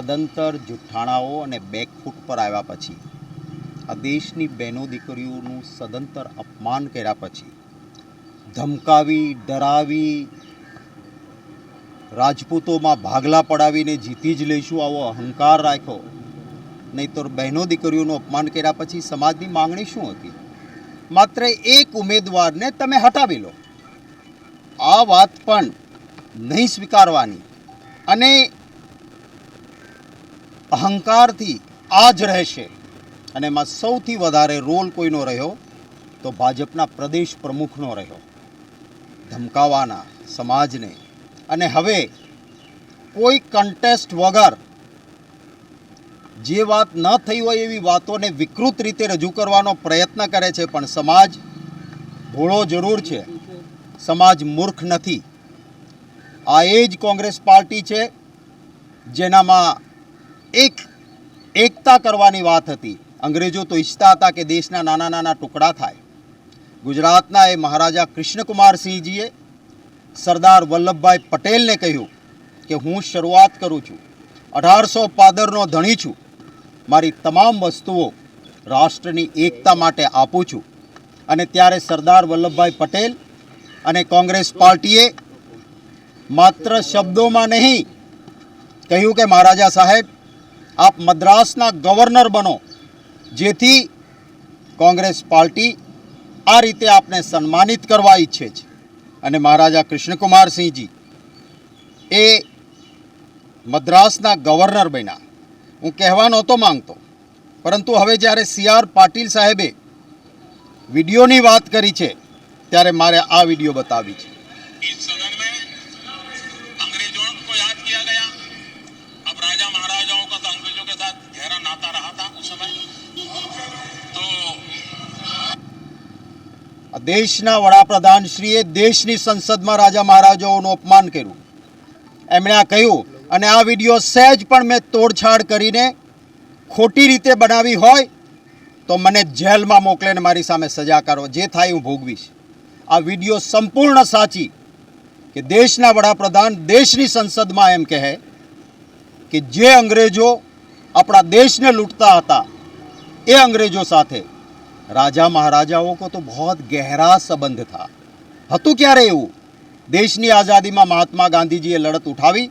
સદંતર જુઠ્ઠાણાઓ અને બેકફૂટ પર આવ્યા પછી, આ દેશની બહેનો દીકરીઓનું સદંતર અપમાન કર્યા પછી, ધમકાવી ડરાવી રાજપૂતોમાં ભાગલા પડાવીને જીતી જ લઈશું આવો અહંકાર રાખ્યો, નહીં તો બહેનો દીકરીઓનું અપમાન કર્યા પછી સમાજની માંગણી શું હતી? માત્ર એક ઉમેદવારને તમે હટાવી લો. આ વાત પણ નહીં સ્વીકારવાની અને અહંકારથી આ જ રહેશે. અને એમાં સૌથી વધારે રોલ કોઈનો રહ્યો તો ભાજપના પ્રદેશ પ્રમુખનો રહ્યો, ધમકાવાના સમાજને. અને હવે કોઈ કન્ટેસ્ટ વગર જે વાત ન થઈ હોય એવી વાતોને વિકૃત રીતે રજૂ કરવાનો પ્રયત્ન કરે છે. પણ સમાજ ભોળો જરૂર છે, સમાજ મૂર્ખ નથી. આ એ જ કોંગ્રેસ પાર્ટી છે જેનામાં એકતા કરવાની વાત હતી. અંગ્રેજો તો ઈચ્છતા હતા કે દેશના નાના નાના ટુકડા થાય. ગુજરાતના એ મહારાજા કૃષ્ણકુમારસિંહજીએ સરદાર વલ્લભભાઈ પટેલને કહ્યું કે હું શરૂઆત કરું છું, 1815નો ધણી છું, મારી તમામ વસ્તુઓ રાષ્ટ્રની એકતા માટે આપું છું. અને ત્યારે સરદાર વલ્લભભાઈ પટેલ અને કોંગ્રેસ પાર્ટીએ માત્ર શબ્દોમાં નહીં કહ્યું કે મહારાજા સાહેબ આપ મદ્રાસના ગવર્નર બનો, જેથી કોંગ્રેસ પાર્ટી આ રીતે આપને સન્માનિત કરવા ઈચ્છે છે. અને મહારાજા કૃષ્ણકુમારસિંહજી એ મદ્રાસના ગવર્નર બન્યા. હું કહેવા નહોતો માંગતો, પરંતુ હવે જ્યારે CR પાટીલ સાહેબે વિડીયોની વાત કરી છે ત્યારે મારે આ વિડીયો બતાવી છે. દેશના વડાપ્રધાનશ્રીએ દેશની સંસદમાં રાજા મહારાજાઓનું અપમાન કર્યું. એમણે આ કહ્યું અને આ વિડીયો સહેજ પણ મેં તોડછાડ કરીને ખોટી રીતે બનાવી હોય તો મને જેલમાં મોકલીને મારી સામે સજા કરો, જે થાય હું ભોગવીશ. આ વિડીયો સંપૂર્ણ સાચી કે દેશના વડાપ્રધાન દેશની સંસદમાં એમ કહે કે જે અંગ્રેજો આપણા દેશને લૂંટતા હતા એ અંગ્રેજો સાથે राजा महाराजाओं को तो बहुत गहरा संबंध था. હતું ક્યારે એવું? દેશની આઝાદીમાં મહાત્મા ગાંધીજીએ લડત ઉઠાવી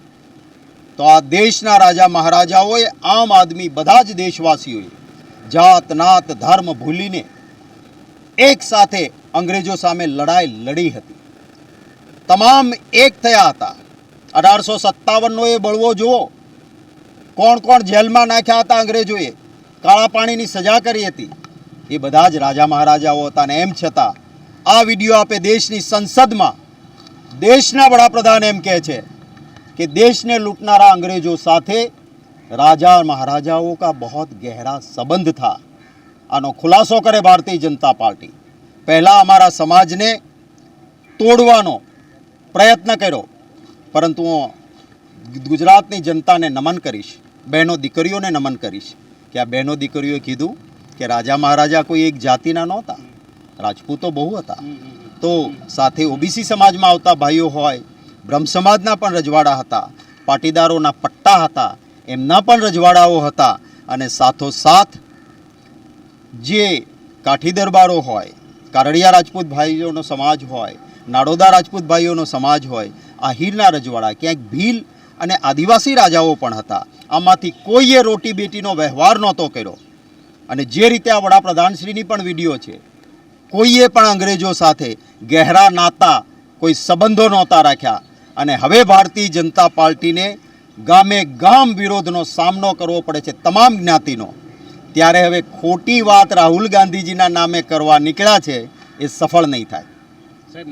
તો આ દેશના રાજા મહારાજાઓએ, આમ આદમી, બધા જ દેશવાસીઓએ જાત નાત ધર્મ ભૂલીને એક સાથે અંગ્રેજો સામે લડાઈ લડી હતી. તમામ એક થયા હતા. 1857નો એ બળવો જુઓ, કોણ કોણ જેલમાં નાખ્યા હતા અંગ્રેજોએ, કાળા પાણીની સજા કરી હતી. એ બધા જ રાજા મહારાજાઓ હતા. અને એમ છતાં આ વિડીયો આપે દેશની સંસદમાં દેશના વડાપ્રધાન એમ કહે છે કે દેશને લૂંટનારા અંગ્રેજો સાથે રાજા મહારાજાઓ કા बहुत गहरा संबंध था. આનો ખુલાસો કરે ભારતીય જનતા પાર્ટી. પહેલાં અમારા સમાજને તોડવાનો પ્રયત્ન કર્યો, પરંતુ હું ગુજરાતની જનતાને નમન કરીશ, બહેનો દીકરીઓને નમન કરીશ કે આ બહેનો દીકરીઓએ કીધું કે રાજા મહારાજા કોઈ એક જાતિના નહોતા, રાજપૂતો બહુ હતા. તો સાથે ઓબીસી સમાજમાં આવતા ભાઈઓ હોય, બ્રહ્મ સમાજના પણ રજવાડા હતા, પાટીદારોના પટ્ટા હતા, એમના પણ રજવાડાઓ હતા. અને સાથોસાથ જે કાઠી દરબારો હોય, કારડિયા રાજપૂત ભાઈઓનો સમાજ હોય, નાડોદા રાજપૂત ભાઈઓનો સમાજ હોય, આહિરના રજવાડા, ક્યાંક ભીલ અને આદિવાસી રાજાઓ પણ હતા. આમાંથી કોઈએ રોટી બેટીનો વ્યવહાર નહોતો કર્યો. અને જે રીતે આ વડાપ્રધાનશ્રીની પણ વિડીયો છે, કોઈએ પણ અંગ્રેજો સાથે ગહેરા નાતા, કોઈ સંબંધો નહોતા રાખ્યા. અને હવે ભારતીય જનતા પાર્ટીને ગામે ગામ વિરોધનો સામનો કરવો પડે છે, તમામ જ્ઞાતિનો. ત્યારે હવે ખોટી વાત રાહુલ ગાંધીજીના નામે કરવા નીકળ્યા છે, એ સફળ નહીં થાય. સાહેબ,